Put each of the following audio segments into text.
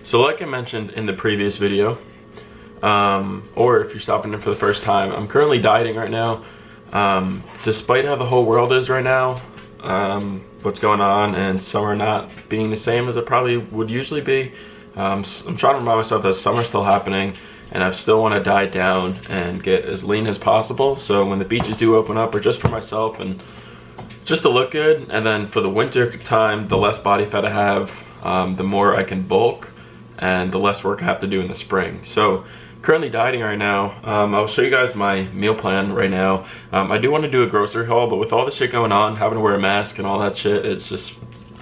So like I mentioned in the previous video, or if you're stopping in for the first time, I'm currently dieting right now. Despite how the whole world is right now, what's going on, and summer not being the same as it probably would usually be, I'm trying to remind myself that summer's still happening, and I still want to diet down and get as lean as possible. So when the beaches do open up, or just for myself and just to look good, and then for the winter time, the less body fat I have, the more I can bulk, and the less work I have to do in the spring. So currently dieting right now. I'll show you guys my meal plan right now. I do want to do a grocery haul, but with all the shit going on, having to wear a mask and all that shit, it's just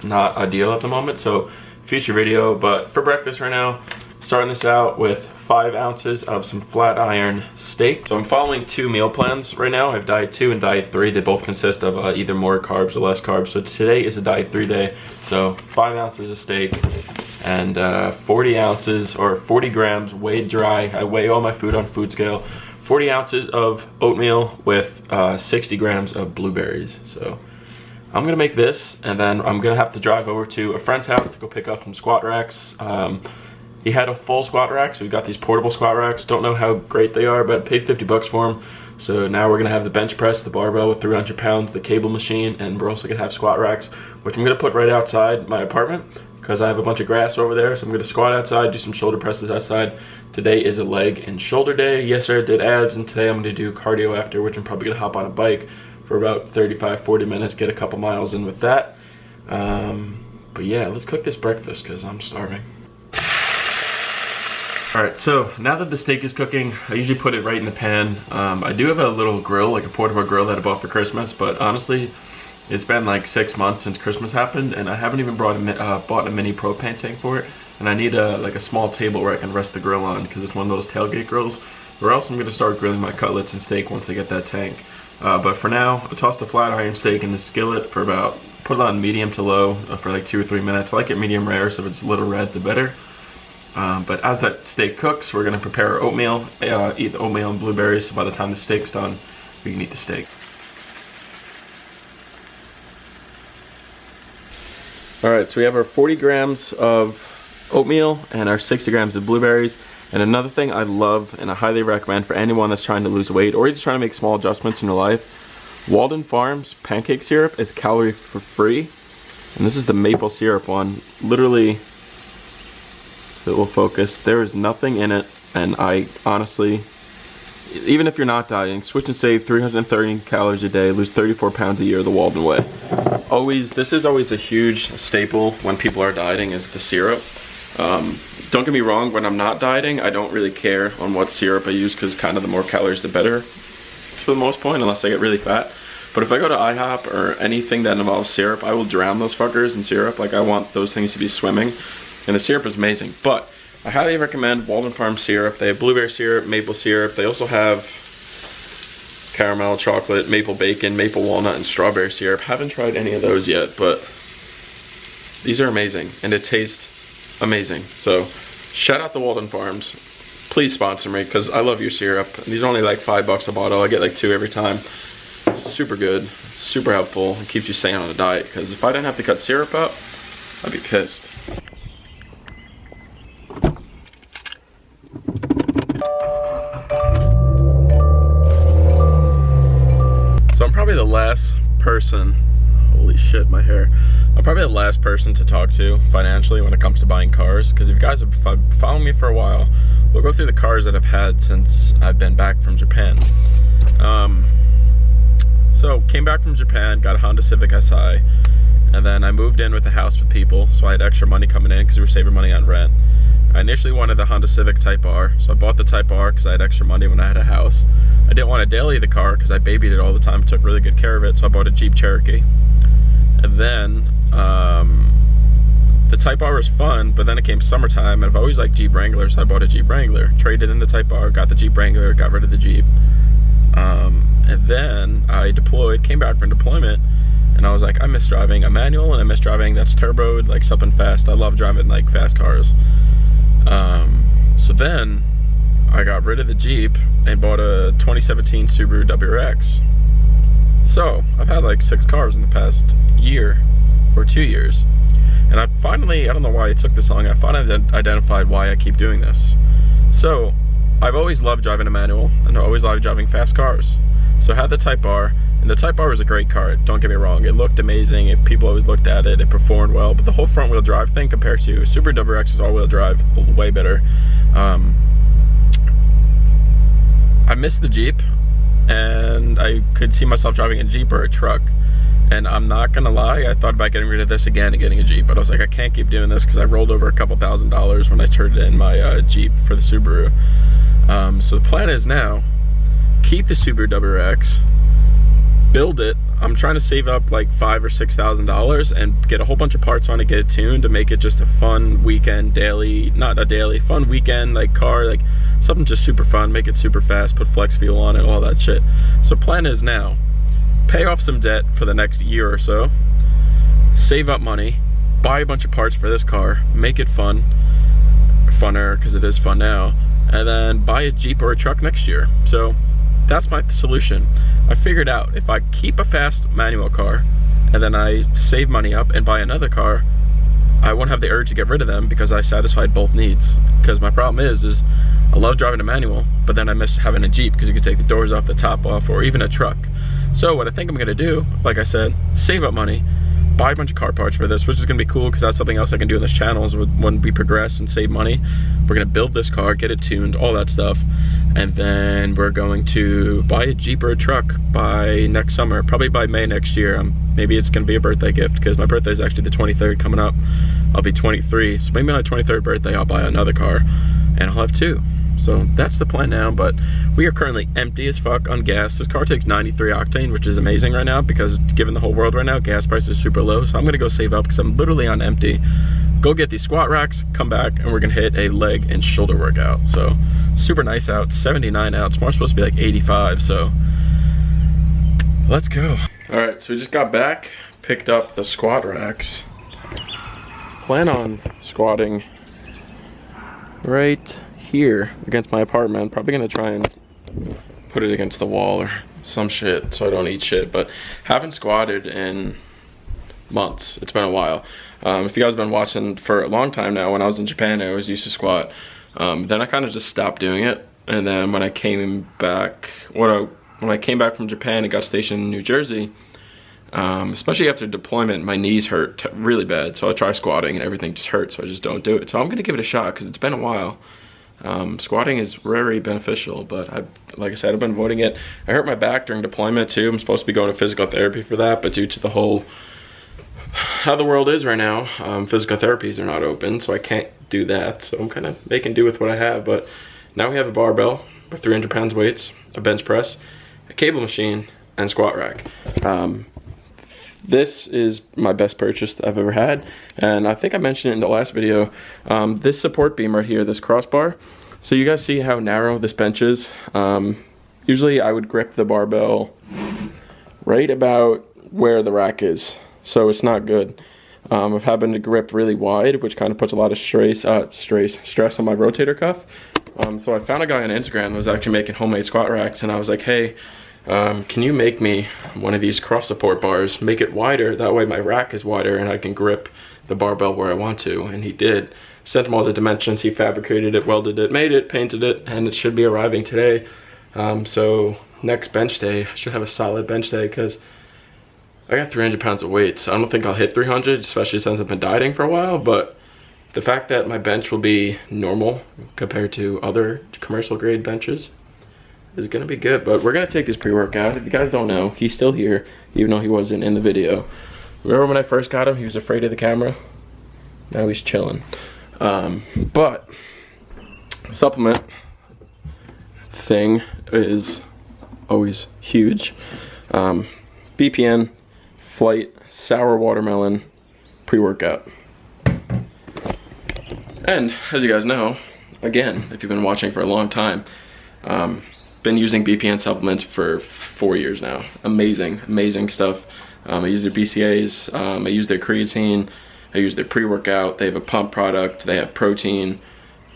not ideal at the moment. So future video. But for breakfast right now, starting this out with 5 ounces of some flat iron steak. So I'm following 2 meal plans right now. I have diet 2 and diet 3. They both consist of either more carbs or less carbs. So today is a diet 3 day. So 5 ounces of steak and 40 ounces or 40 grams weighed dry. I weigh all my food on food scale. 40 ounces of oatmeal with 60 grams of blueberries. So I'm gonna make this, and then I'm gonna have to drive over to a friend's house to go pick up some squat racks. He had a full squat rack, so we got these portable squat racks. Don't know how great they are, but I paid 50 bucks for them. So now we're gonna have the bench press, the barbell with 300 pounds, the cable machine, and we're also gonna have squat racks, which I'm gonna put right outside my apartment because I have a bunch of grass over there. So I'm gonna squat outside, do some shoulder presses outside. Today is a leg and shoulder day. Yesterday I did abs, and today I'm gonna do cardio after, which I'm probably gonna hop on a bike for about 35-40 minutes, get a couple miles in with that. But yeah, let's cook this breakfast because I'm starving. Alright, so now that the steak is cooking, I usually put it right in the pan. I do have a little grill, like a portable grill that I bought for Christmas, but honestly, it's been like 6 months since Christmas happened, and I haven't even bought a mini propane tank for it. And I need like a small table where I can rest the grill on, because it's one of those tailgate grills, or else I'm going to start grilling my cutlets and steak once I get that tank. But for now, I toss the flat iron steak in the skillet for about, put it on medium to low for like 2 or 3 minutes. I like it medium rare, so if it's a little red, the better. But as that steak cooks, we're gonna prepare our oatmeal, eat the oatmeal and blueberries, so by the time the steak's done, we can eat the steak. Alright, so we have our 40 grams of oatmeal and our 60 grams of blueberries. And another thing I love and I highly recommend for anyone that's trying to lose weight or just trying to make small adjustments in your life, Walden Farms pancake syrup is calorie free. And this is the maple syrup one. Literally, it will focus. There is nothing in it, and I honestly, even if you're not dieting, switch and save 330 calories a day, lose 34 pounds a year the Walden way. This is always a huge staple when people are dieting, is the syrup. Don't get me wrong, when I'm not dieting, I don't really care on what syrup I use, because kind of the more calories the better for the most point, unless I get really fat. But if I go to IHOP or anything that involves syrup, I will drown those fuckers in syrup. Like, I want those things to be swimming. And the syrup is amazing. But I highly recommend Walden Farms syrup. They have blueberry syrup, maple syrup. They also have caramel, chocolate, maple bacon, maple walnut, and strawberry syrup. Haven't tried any of those yet, but these are amazing. And it tastes amazing. So shout out to Walden Farms. Please sponsor me, because I love your syrup. These are only like $5 a bottle. I get like 2 every time. Super good, super helpful. It keeps you staying on a diet, because if I didn't have to cut syrup up, I'd be pissed. So I'm probably the last person, holy shit, my hair. I'm probably the last person to talk to financially when it comes to buying cars, because if you guys have followed me for a while, we'll go through the cars that I've had since I've been back from Japan. So came back from Japan, got a Honda Civic Si, and then I moved in with a house with people, so I had extra money coming in because we were saving money on rent. I initially wanted the Honda Civic Type R, so I bought the Type R because I had extra money when I had a house. I didn't want to daily the car because I babied it all the time, took really good care of it, so I bought a Jeep Cherokee. And then the Type R was fun, but then it came summertime, and I've always liked Jeep Wrangler, so I bought a Jeep Wrangler. Traded in the Type R, got the Jeep Wrangler, got rid of the Jeep. And then I deployed, came back from deployment, and I was like, I miss driving a manual, and I miss driving that's turboed, like something fast. I love driving like fast cars. So then I got rid of the Jeep and bought a 2017 Subaru WRX. So I've had like 6 cars in the past year or 2 years. And I finally, I don't know why it took this long, I finally identified why I keep doing this. So, I've always loved driving a manual, and I always loved driving fast cars. So I had the Type R, and the Type R was a great car, don't get me wrong. It looked amazing, people always looked at it, it performed well, but the whole front wheel drive thing compared to Subaru WRX's all-wheel drive, way better. I missed the Jeep, and I could see myself driving a Jeep or a truck. And I'm not gonna lie, I thought about getting rid of this again and getting a Jeep, but I was like, I can't keep doing this because I rolled over a couple $1,000s when I turned in my Jeep for the Subaru. So the plan is now, keep the Subaru WRX, build it. I'm trying to save up like $5,000 or $6,000 and get a whole bunch of parts on it, get it tuned to make it just a fun weekend, daily, not a daily, fun weekend like car, like something just super fun, make it super fast, put flex fuel on it, all that shit. So plan is now, pay off some debt for the next year or so, save up money, buy a bunch of parts for this car, make it fun, funner because it is fun now, and then buy a Jeep or a truck next year. So that's my solution. I figured out if I keep a fast manual car and then I save money up and buy another car, I won't have the urge to get rid of them because I satisfied both needs. Because my problem is I love driving a manual, but then I miss having a Jeep because you can take the doors off, the top off, or even a truck. So what I think I'm gonna do, like I said, save up money, buy a bunch of car parts for this, which is gonna be cool because that's something else I can do in this channel is when we progress and save money. We're gonna build this car, get it tuned, all that stuff, and then we're going to buy a Jeep or a truck by next summer, probably by May next year. Maybe it's gonna be a birthday gift because my birthday is actually the 23rd coming up. I'll be 23, so maybe on my 23rd birthday I'll buy another car and I'll have two. So that's the plan now, but we are currently empty as fuck on gas. This car takes 93 octane, which is amazing right now because given the whole world right now, gas prices are super low. So I'm gonna go save up because I'm literally on empty. Go get these squat racks, come back, and we're gonna hit a leg and shoulder workout. So super nice out, 79 out. Tomorrow's supposed to be like 85, so let's go. All right, so we just got back, picked up the squat racks. Plan on squatting right here against my apartment. Probably gonna try and put it against the wall or some shit so I don't eat shit, but haven't squatted in months. It's been a while. If you guys have been watching for a long time now, when I was in Japan I always used to squat. Then I kind of just stopped doing it, and then when I came back, when I came back from Japan and got stationed in New Jersey, especially after deployment, my knees hurt really bad, so I try squatting and everything just hurts, so I just don't do it. So I'm gonna give it a shot because it's been a while. Squatting is very beneficial, but like I said, I've been avoiding it. I hurt my back during deployment too. I'm supposed to be going to physical therapy for that, but due to the whole how the world is right now, physical therapies are not open, so I can't do that. So I'm kind of making do with what I have. But now we have a barbell with 300 pounds weights, a bench press, a cable machine, and squat rack. This is my best purchase I've ever had, and I think I mentioned it in the last video. This support beam right here, this crossbar, so you guys see how narrow this bench is. Usually I would grip the barbell right about where the rack is, so it's not good. I've happened to grip really wide, which kind of puts a lot of stress on my rotator cuff. So I found a guy on Instagram that was actually making homemade squat racks, and I was like, hey, can you make me one of these cross support bars, make it wider, that way my rack is wider and I can grip the barbell where I want to. And he did. Sent him all the dimensions, he fabricated it, welded it, made it, painted it, and it should be arriving today. So next bench day, I should have a solid bench day because I got 300 pounds of weights. I don't think I'll hit 300, especially since I've been dieting for a while, but the fact that my bench will be normal compared to other commercial grade benches is gonna be good. But we're gonna take this pre-workout. If you guys don't know, he's still here, even though he wasn't in the video. Remember when I first got him, he was afraid of the camera? Now he's chilling. But supplement thing is always huge. BPN, Flight, Sour Watermelon, pre-workout. And as you guys know, again, if you've been watching for a long time, been using BPN supplements for 4 years now. Amazing, amazing stuff. I use their BCAAs, I use their creatine, I use their pre-workout. They have a pump product, they have protein,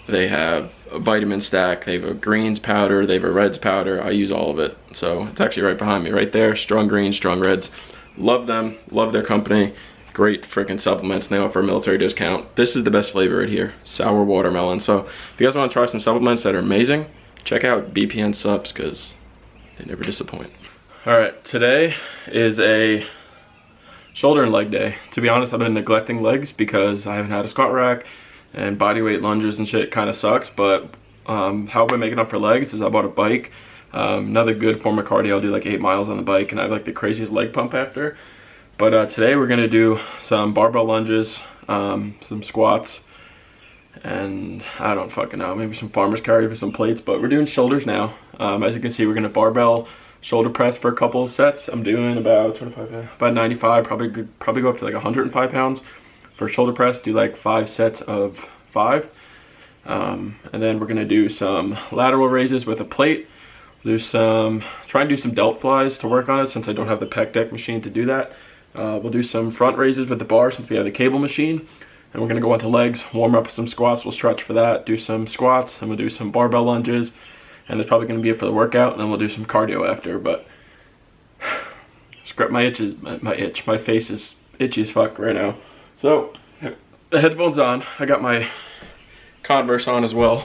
they have a vitamin stack, they have a greens powder, they have a reds powder. I use all of it. So it's actually right behind me, right there. Strong greens, strong reds. Love them, love their company. Great freaking supplements, and they offer a military discount. This is the best flavor right here, sour watermelon. So if you guys want to try some supplements that are amazing, check out BPN Subs, because they never disappoint. All right, today is a shoulder and leg day. To be honest, I've been neglecting legs because I haven't had a squat rack, and body weight lunges and shit kind of sucks. But how I've been making up for legs is I bought a bike. Another good form of cardio. I'll do like 8 miles on the bike, and I have like the craziest leg pump after. But today we're gonna do some barbell lunges, some squats, and I don't fucking know, maybe some farmer's carry with some plates. But we're doing shoulders now. As you can see, we're gonna barbell shoulder press for a couple of sets. I'm doing about 95, probably go up to like 105 pounds for shoulder press. Do like 5 sets of 5, and then we're gonna do some lateral raises with a plate. Try and do some delt flies to work on it, since I don't have the pec deck machine to do that. We'll do some front raises with the bar since we have the cable machine, and we're gonna go into legs, warm up with some squats. We'll stretch for that, do some squats, and we'll do some barbell lunges, and that's probably gonna be it for the workout. And then we'll do some cardio after. But scrap my face is itchy as fuck right now. So the headphones on, I got my Converse on as well.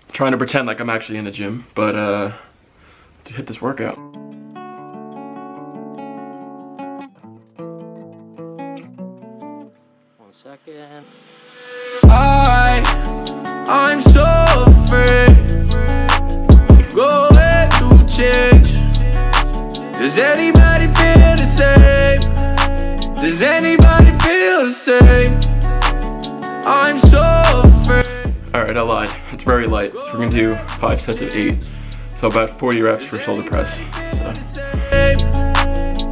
I'm trying to pretend like I'm actually in the gym, but let's hit this workout. Second. I'm so afraid of going through change. Does anybody feel the same? Does anybody feel the same? I'm so afraid. Alright, I lied. It's very light. So we're gonna do 5 sets of 8. So about 40 reps for shoulder press.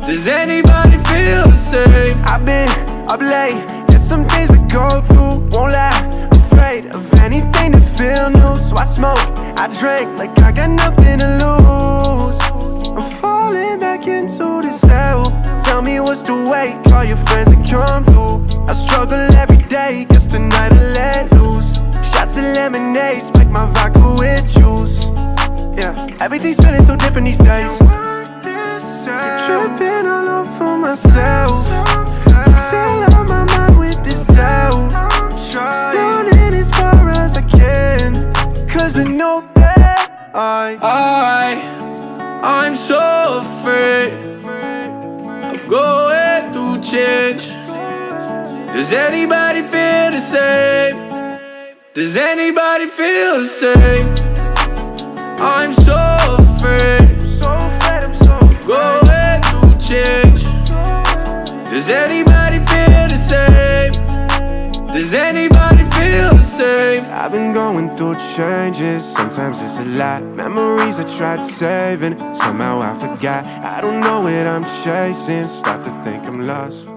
Does anybody feel the same? I've been up late. Some days I go through, won't lie, afraid of anything to feel new. So I smoke, I drink like I got nothing to lose. I'm falling back into this hell. Tell me what's the way, call your friends and come through. I struggle every day, guess tonight I let loose. Shots of lemonade, spike my vodka with juice. Yeah, everything's feeling so different these days. Keep tripping all over myself. I feel on my mind with this doubt. Running as far as I can, cause I know that I'm so afraid of going through change. Does anybody feel the same? Does anybody feel the same? I'm so afraid of going through change. Does anybody feel the same? Does anybody feel the same? I've been going through changes, sometimes it's a lot. Memories I tried saving, somehow I forgot. I don't know what I'm chasing, start to think I'm lost.